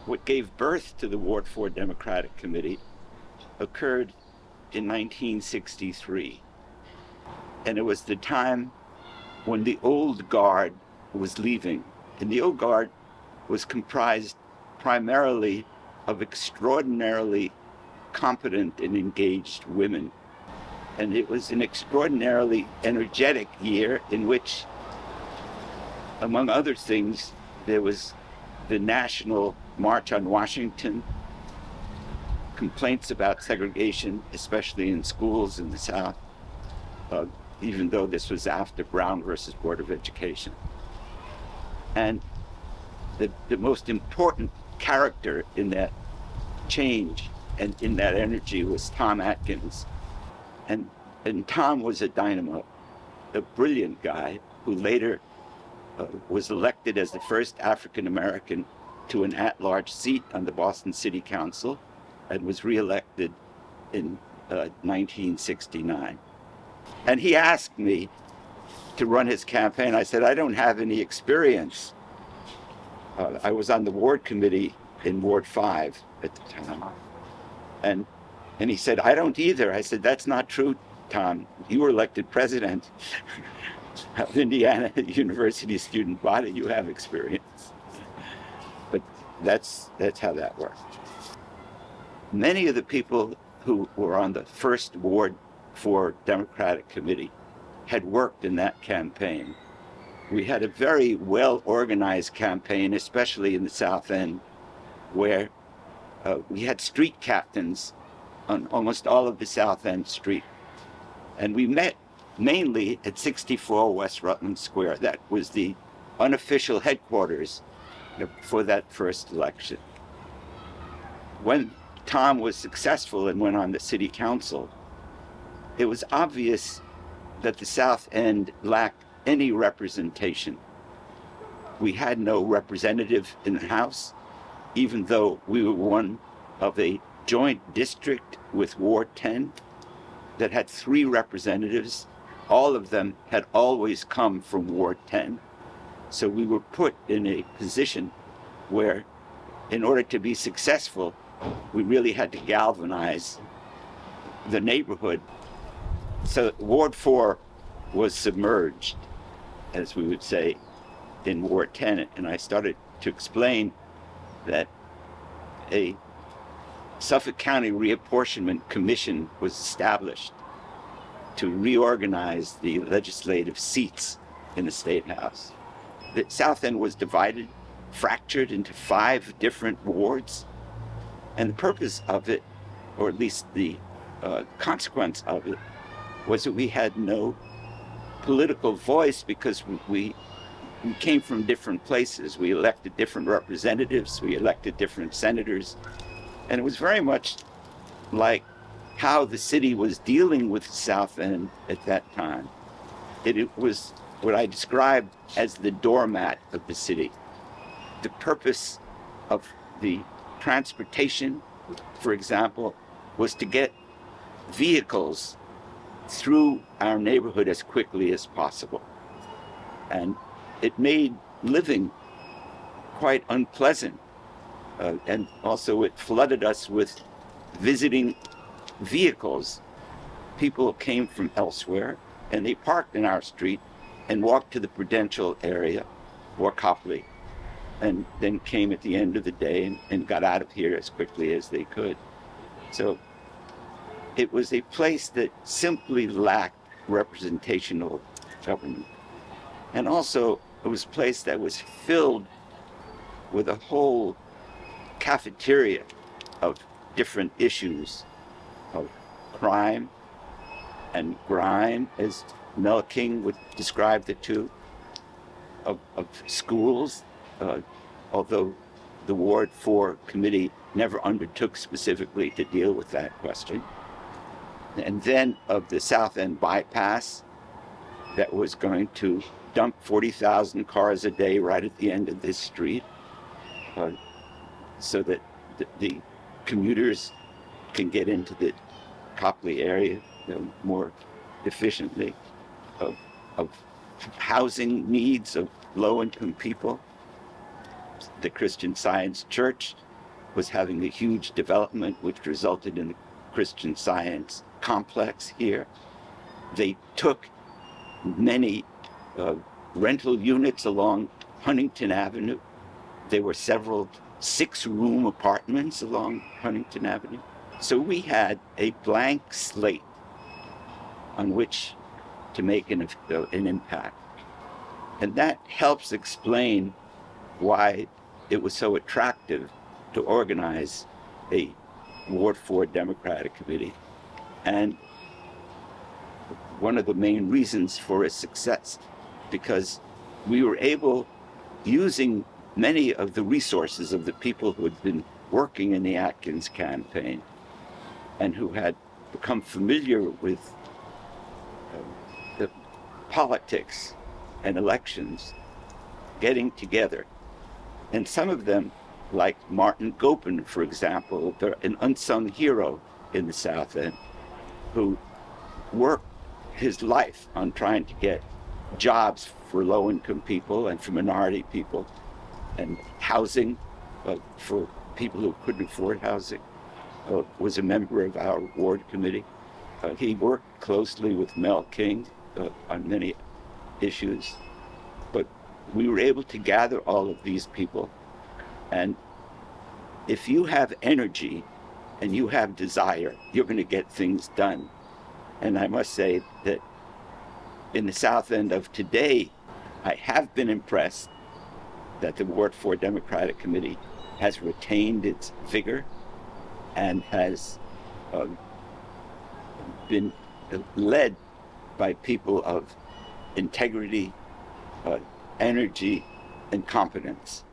what gave birth to the Ward 4 Democratic Committee occurred in 1963. And it was the time when the old guard was leaving. And the old guard was comprised primarily of extraordinarily competent and engaged women. And it was an extraordinarily energetic year in which, among other things, there was the National March on Washington, complaints about segregation, especially in schools in the South, even though this was after Brown versus Board of Education. And the most important character in that change and in that energy was Tom Atkins. And Tom was a dynamo, a brilliant guy who later was elected as the first African-American to an at-large seat on the Boston City Council and was reelected in 1969. And he asked me to run his campaign. I said, I don't have any experience. I was on the ward committee in Ward 5 at the time. And he said, I don't either. I said, that's not true, Tom. You were elected president of Indiana University student body. You have experience. But that's how that worked. Many of the people who were on the first Ward 4 Democratic Committee had worked in that campaign. We had a very well-organized campaign, especially in the South End, where we had street captains on almost all of the South End Street. And we met mainly at 64 West Rutland Square. That was the unofficial headquarters for that first election. When Tom was successful and went on the city council, it was obvious that the South End lacked any representation. We had no representative in the House, even though we were one of a joint district with Ward 10 that had 3 representatives. All of them had always come from Ward 10. So we were put in a position where, in order to be successful, we really had to galvanize the neighborhood. So Ward 4 was submerged, as we would say, in Ward 10. And I started to explain that a Suffolk County Reapportionment Commission was established to reorganize the legislative seats in the State House. The South End was divided, fractured into 5 different wards, and the purpose of it, or at least the consequence of it, was that we had no political voice because we came from different places. We elected different representatives, we elected different senators, and it was very much like how the city was dealing with the South End at that time. It was what I described as the doormat of the city. The purpose of the transportation, for example, was to get vehicles through our neighborhood as quickly as possible. And it made living quite unpleasant. And also it flooded us with visiting vehicles. People came from elsewhere and they parked in our street and walked to the Prudential area or Copley, and then came at the end of the day and got out of here as quickly as they could. So it was a place that simply lacked representational government. And also it was a place that was filled with a whole cafeteria of different issues of crime and grime, as Mel King would describe the two, of schools, although the Ward 4 committee never undertook specifically to deal with that question. And then of the South End bypass that was going to dump 40,000 cars a day right at the end of this street, so that the commuters can get into the Copley area more efficiently, of housing needs of low-income people. The Christian Science Church was having a huge development, which resulted in the Christian Science complex here. They took many rental units along Huntington Avenue. There were several 6-room apartments along Huntington Avenue. So we had a blank slate on which to make an impact. And that helps explain why it was so attractive to organize a Ward 4 Democratic Committee. And one of the main reasons for its success, because we were able, using many of the resources of the people who had been working in the Atkins campaign and who had become familiar with the politics and elections, getting together. And some of them, like Martin Gopin, for example, an unsung hero in the South End, who worked his life on trying to get jobs for low-income people and for minority people, and housing for people who couldn't afford housing, was a member of our ward committee. He worked closely with Mel King on many issues, but we were able to gather all of these people. And if you have energy and you have desire, you're going to get things done. And I must say that in the South End of today, I have been impressed that the Ward 4 Democratic Committee has retained its vigor and has been led by people of integrity, energy, and competence.